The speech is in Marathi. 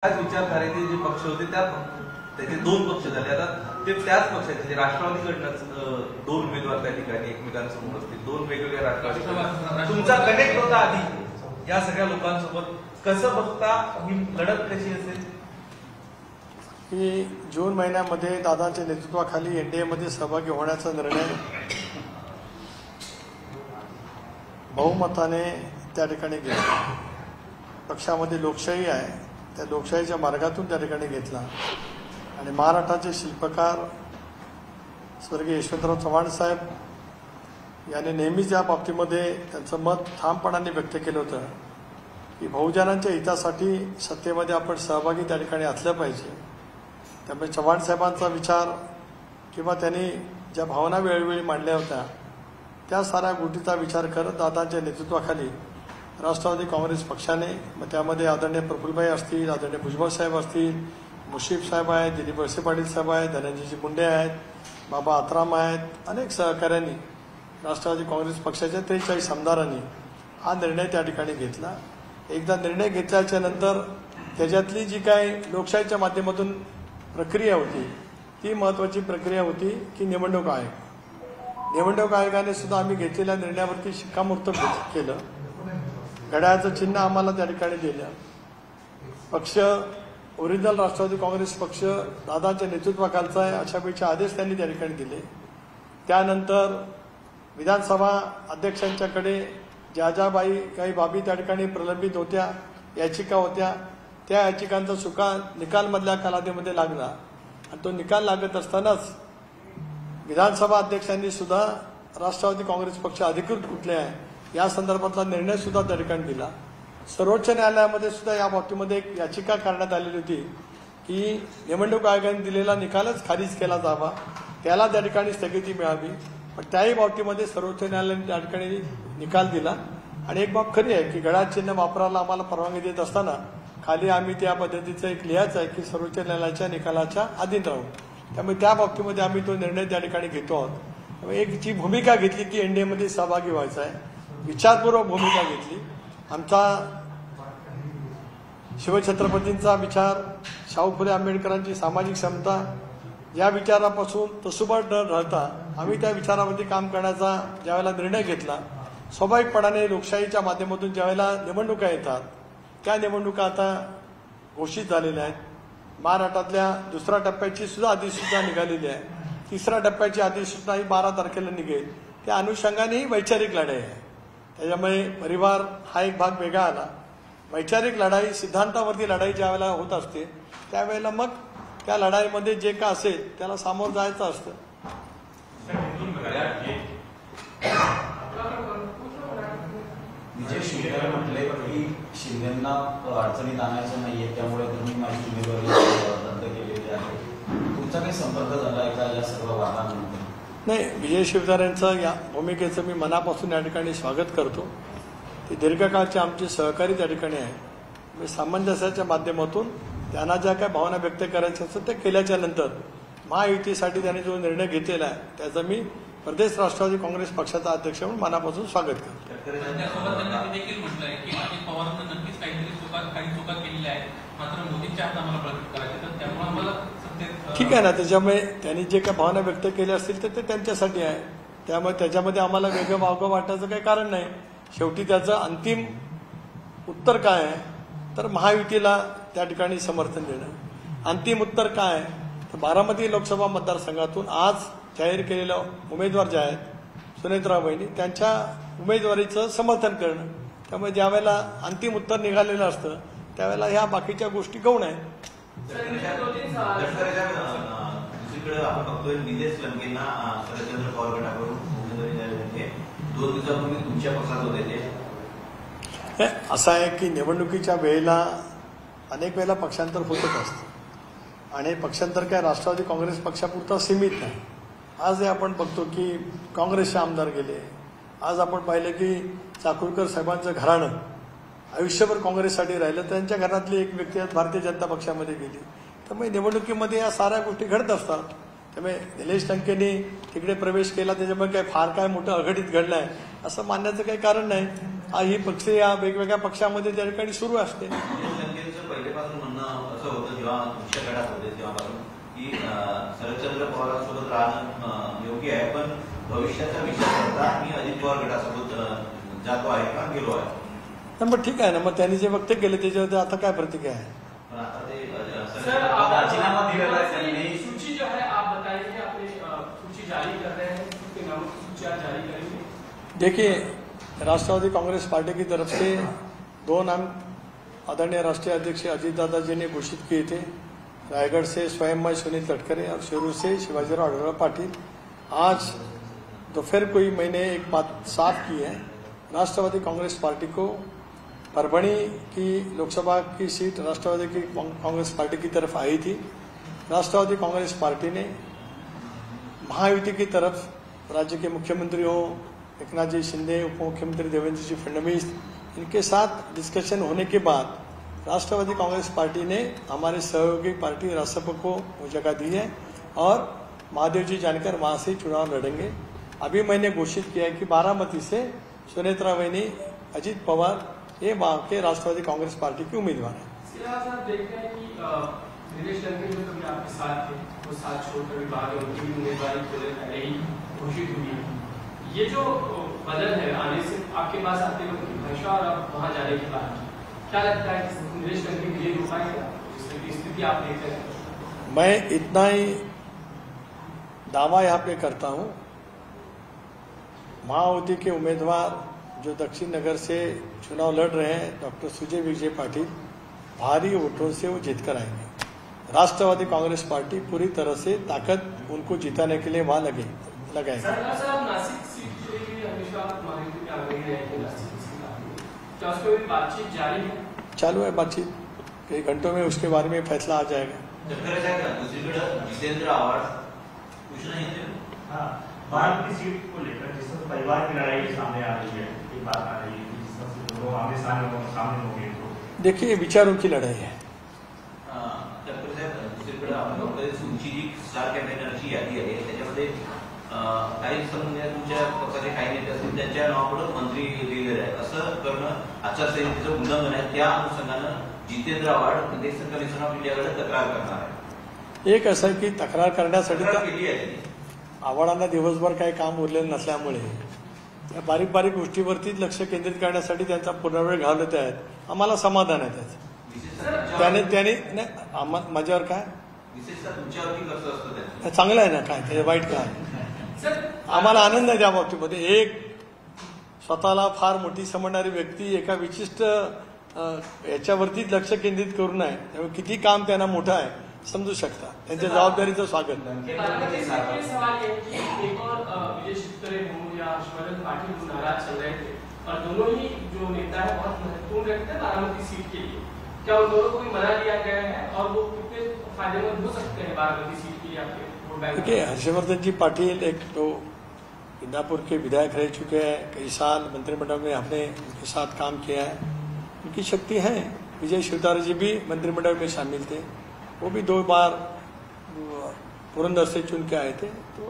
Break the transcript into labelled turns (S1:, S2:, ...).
S1: त्याच विचारधारेचे जे पक्ष होते त्याचे दोन पक्ष झाले. आता ते त्याच पक्षाचे जे राष्ट्रवादीकडनं दोन उमेदवार त्या ठिकाणी एकमेकांसमोर असतील, दोन वेगवेगळ्या राष्ट्रवादी. तुमचा कनेक्ट होता आधी या सगळ्या लोकांसोबत, कसं बघता ही लढत कशी असेल?
S2: की जून महिन्यामध्ये दादांच्या नेतृत्वाखाली एनडीए मध्ये सहभागी होण्याचा निर्णय बहुमताने त्या ठिकाणी घेतला. पक्षामध्ये लोकशाही आहे, त्या लोकशाहीच्या मार्गातून त्या ठिकाणी घेतला आणि महाराष्ट्राचे शिल्पकार स्वर्गीय यशवंतराव चव्हाण साहेब यांनी नेहमीच या बाबतीमध्ये त्यांचं मत ठामपणाने व्यक्त केलं होतं की बहुजनांच्या हितासाठी सत्तेमध्ये आपण सहभागी त्या ठिकाणी असलं पाहिजे. त्यामुळे चव्हाण साहेबांचा विचार किंवा त्यांनी ज्या भावना वेळोवेळी मांडल्या होत्या त्या साऱ्या गोष्टीचा विचार करत दादांच्या नेतृत्वाखाली राष्ट्रवादी काँग्रेस पक्षाने, मग त्यामध्ये आदरणीय प्रफुल्लभाई असतील, आदरणीय भुजबळ साहेब असतील, मुश्रीफ साहेब आहेत, दिलीप वळसे पाटील साहेब आहेत, धनंजयजी मुंडे आहेत, बाबा आत्राम आहेत, अनेक सहकाऱ्यांनी राष्ट्रवादी काँग्रेस पक्षाच्या 43 आमदारांनी हा निर्णय त्या ठिकाणी घेतला. एकदा निर्णय घेतल्याच्या नंतर त्याच्यातली जी काही लोकशाहीच्या माध्यमातून प्रक्रिया होती ती महत्त्वाची प्रक्रिया होती की निवडणूक आयोग. निवडणूक आयोगाने सुद्धा आम्ही घेतलेल्या निर्णयावरती शिक्कामोर्तब केलं. घड्याळाचं चिन्ह आम्हाला त्या ठिकाणी दिलं. पक्ष ओरिजिनल राष्ट्रवादी काँग्रेस पक्ष दादांच्या नेतृत्वाखालचा आहे अशापेक्षा आदेश त्यांनी त्या ठिकाणी दिले. त्यानंतर विधानसभा अध्यक्षांच्याकडे ज्या ज्या काही बाबी त्या ठिकाणी प्रलंबित होत्या, याचिका होत्या, त्या याचिकांचा सुका निकालमधल्या कालावधीमध्ये लागला आणि तो निकाल लागत असतानाच विधानसभा अध्यक्षांनी सुद्धा राष्ट्रवादी काँग्रेस पक्ष अधिकृत कुठले आहे या संदर्भातला निर्णय सुद्धा त्या ठिकाणी दिला. सर्वोच्च न्यायालयामध्ये सुद्धा या बाबतीमध्ये एक याचिका करण्यात आलेली होती की निवडणूक आयोगाने दिलेला निकालच खारिज केला जावा, त्याला त्या ठिकाणी स्थगिती मिळावी. पण त्याही बाबतीमध्ये सर्वोच्च न्यायालयाने त्या ठिकाणी निकाल दिला. आणि एक बाब खरी आहे की घड्याळ चिन्ह वापरायला आम्हाला परवानगी देत असताना खाली आम्ही त्या पद्धतीचं एक लिहायचं आहे की सर्वोच्च न्यायालयाच्या निकालाच्या अधीन राहू. त्यामुळे त्या बाबतीमध्ये आम्ही तो निर्णय त्या ठिकाणी घेतो आहोत. त्यामुळे एक जी भूमिका घेतली की एनडीएमध्ये सहभागी व्हायचं आहे, विचारपूर्वक भूमिका घेतली. आमचा शिवछत्रपतींचा विचार, शाहू फुले आंबेडकरांची सामाजिक समता या विचारापासून तसुबट न राहता आम्ही त्या विचारावरती काम करण्याचा ज्यावेळेला निर्णय घेतला, स्वाभाविकपणाने लोकशाहीच्या माध्यमातून ज्यावेळेला निवडणुका येतात त्या निवडणुका आता घोषित झालेल्या आहेत. महाराष्ट्रातल्या दुसऱ्या टप्प्याची सुद्धा अधिसूचना निघालेली आहे. तिसऱ्या टप्प्याची अधिसूचना ही 12 तारखेला निघेल. त्या अनुषंगाने ही वैचारिक लढाई आहे. त्याच्यामुळे परिवार हा एक भाग वेगळा आला. वैचारिक लढाई, सिद्धांतावरती लढाई ज्या वेळेला होत असते त्यावेळेला मग त्या लढाईमध्ये जे का असेल त्याला सामोरं जायचं असतं.
S3: विजय शिवतारे म्हटले की शिंदेना अडचणीत आणायचं नाहीये, त्यामुळे तुम्ही माझी उमेदवारी रद्द केलेली आहे. तुमचा काही संपर्क झाला आहे का या सर्व वादांमध्ये?
S2: नाही, विजय शिवतारेंचं या भूमिकेचं मी मनापासून या ठिकाणी स्वागत करतो. ते दीर्घकाळचे आमचे सहकारी त्या ठिकाणी आहेत. सामंजस्याच्या माध्यमातून त्यांना ज्या काही भावना व्यक्त करायच्या असतात ते केल्याच्या नंतर महायुतीसाठी त्यांनी जो निर्णय घेतलेला आहे त्याचा मी प्रदेश राष्ट्रवादी काँग्रेस पक्षाचा अध्यक्ष म्हणून मनापासून स्वागत करतो. ठीक आहे ना, त्याच्यामुळे त्यांनी जे काही भावना व्यक्त केल्या असतील तर ते त्यांच्यासाठी आहे. त्यामुळे त्याच्यामध्ये आम्हाला वेगळं वावगं वाटण्याचं काही कारण नाही. शेवटी त्याचं अंतिम उत्तर काय आहे तर महायुतीला त्या ठिकाणी समर्थन देणं. अंतिम उत्तर काय आहे तर बारामती लोकसभा मतदारसंघातून आज जाहीर केलेले उमेदवार जे आहेत सुनेत्राबाई वहिनी त्यांच्या उमेदवारीचं समर्थन करणं. त्यामुळे ज्यावेळेला अंतिम उत्तर निघालेलं असतं त्यावेळेला ह्या बाकीच्या गोष्टी गौण आहेत.
S1: दुसरीकडे आपण बघतोय निलेश लंकेंना शरदचंद्र पवार गटाकडून उमेदवारी जाहीर 2 दिवसापूर्वी तुमच्या पक्षात होते ते.
S2: असं आहे की निवडणुकीच्या वेळेला अनेक वेळेला पक्षांतर होतच असतं आणि पक्षांतर काय राष्ट्रवादी काँग्रेस पक्षापुरता सीमित नाही. आज आपण बघतो की काँग्रेसचे आमदार गेले. आज आपण पाहिलं की चाकूरकर साहेबांचं घराणं आयुष्यभर काँग्रेससाठी राहिलं. त्यांच्या घरातली एक व्यक्ती भारतीय जनता पक्षामध्ये गेली. त्यामुळे निवडणुकीमध्ये या साऱ्या गोष्टी घडत असतात. त्यामुळे निलेश लंकेंनी तिकडे प्रवेश केला त्याच्यामुळे काय फार काय मोठं अघटित घडलं आहे असं मानण्याचं काही कारण नाही. ही पक्ष या वेगवेगळ्या पक्षामध्ये त्या ठिकाणी सुरू असते.
S4: पहिलेपासून म्हणणं असं होतं जेव्हा तुमच्या गटात होते तेव्हापासून की शरदचंद्र पवारांसोबत राहणं योग्य आहे, पण भविष्याचा विचार करता मी अजित पवार गटासोबत जातो आहे का गेलो आहे.
S2: मग ठीक आहे ना, मग त्यांनी जे वक्तव्य केले त्याच्यावर आता काय प्रतिक्रिया आहे.
S4: पण आता ते
S5: सर आप
S3: राजीनामा दिलेला आहे त्यांनी.
S5: सूची जो है आप बताइए, आपने सूची जारी कर रहे हैं, किसके नामों की सूची आप जारी करेंगे.
S2: देखिए, राष्ट्रवादी कांग्रेस पार्टी की तरफ से 2 नाम आदरणीय राष्ट्रीय अध्यक्ष अजीत दादा जी ने घोषित किए थे. रायगढ़ से स्वयं मैं सुनील तटकरे और शिरूर से शिवाजीराव आढळराव पाटिल. आज दोपहर कोई मैंने एक बात साफ की है, राष्ट्रवादी कांग्रेस पार्टी को परभणी की लोकसभा की सीट राष्ट्रवादी की कांग्रेस पार्टी की तरफ आई थी. राष्ट्रवादी कांग्रेस पार्टी ने महायुति की तरफ राज्य के मुख्यमंत्री हो एकनाथ जी शिंदे, उप मुख्यमंत्री देवेंद्र जी फडणवीस, इनके साथ डिस्कशन होने के बाद राष्ट्रवादी कांग्रेस पार्टी ने हमारे सहयोगी पार्टी रासप को वो जगह दी है और महादेव जी जानकर वहां से चुनाव लड़ेंगे. अभी मैंने घोषित किया है कि बारामती से सुनेत्रा वैनी अजीत पवार ये वहां के राष्ट्रवादी कांग्रेस पार्टी के उम्मीदवार हैं.
S5: साहब देख रहे हैं कि दिनेश टंडन जो कभी आपके साथ थे वो साथ छोड़कर विभाग है, उनकी भी उम्मीदवारी पहले ही घोषित हुई है. ये जो बदल है आने से आपके पास आते वक्त की भाषा और अब वहां जाने के बाद क्या लगता है कि दिनेश टंडन के लिए हो पाएगा जिस स्थिति आप देख रहे हैं.
S2: मैं इतना ही दावा यहाँ पे करता हूँ, महायुति के उम्मीदवार जो दक्षिण नगर से चुनाव लड़ रहे हैं डॉक्टर सुजय विजय पाटिल भारी वोटों से वो जीत कर आएंगे. राष्ट्रवादी कांग्रेस पार्टी पूरी तरह से ताकत उनको जिताने के लिए वहां लगाएंगे.
S5: सर नासिक सीट के लिए हमेशा महायुति में आगे रहे हैं, नासिक सीट क्या उसके भी बातचीत जारी है.
S2: चालू है बातचीत, कई घंटों में उसके बारे में फैसला आ जाएगा.
S4: दुसरीकडे जितेंद्र आव्हाड कुछ नहीं थे.
S6: बारामती सीट को लेकर जिस तरह परिवार की लड़ाई सामने आ रही है, ये बात आ रही है कि जिस तरह से दोनों आमने सामने हो गए तो
S2: देखिए, विचारों की लड़ाई है.
S4: दुसरीकडे आपण तुमची जी स्टार कॅम्पेनरची यादी आहे त्याच्यामध्ये काही समजा तुमच्या पक्षाचे काही नेते असतील त्यांच्या नावापुढे मंत्री लिहिलेले आहे. असं करणं आचारसंहितेचं उल्लंघन आहे. त्या अनुषंगानं Jitendra Awhad election commission of इंडियाकडे तक्रार करणार आहे.
S2: एक असं की तक्रार करण्यासाठी
S4: तक्रार केली आहे त्यांनी.
S2: आव्हाडांना दिवसभर काही काम उरलेलं नसल्यामुळे या बारीक बारीक गोष्टीवरतीच लक्ष केंद्रित करण्यासाठी त्यांचा पूर्ण वेळ घालवत आहेत. आम्हाला समाधान आहे त्याचं. त्याने माझ्यावर काय
S4: विशेषतः तुमच्यावरती कसं असतं त्यांचं
S2: चांगलं आहे ना, काय त्याचं वाईट काय. आम्हाला आनंद आहे त्या बाबतीमध्ये. एक स्वतःला फार मोठी समजणारी व्यक्ती एका विशिष्ट याच्यावरतीच लक्ष केंद्रित करू नये, त्यामुळे किती काम त्यांना मोठं आहे समजू शकता. त्यांच्या जबाबदारीचं स्वागत.
S5: सवाल ये कि एक और विजय शिवतरे हों या हर्षवर्धन पाटिल नाराज चल रहे थे और दोनों ही जो नेता है बहुत महत्वपूर्ण रखते हैं बारामती सीट के लिए. क्या उन दोनों को भी मना लिया गया है और वो कितने फायदेमंद हो सकते हैं बारामती सीट के लिए आपके वोट बैंक.
S2: देखिए, हर्षवर्धन जी पाटिल एक तो इंदापुर के विधायक रह चुके हैं, कई साल मंत्रिमंडल में हमने उनके साथ काम किया है, उनकी शक्ति है. विजय शिवतारे जी भी मंत्रिमंडल में शामिल थे, वो भी 2 बार पुरंदर से चुन के आए थे. तो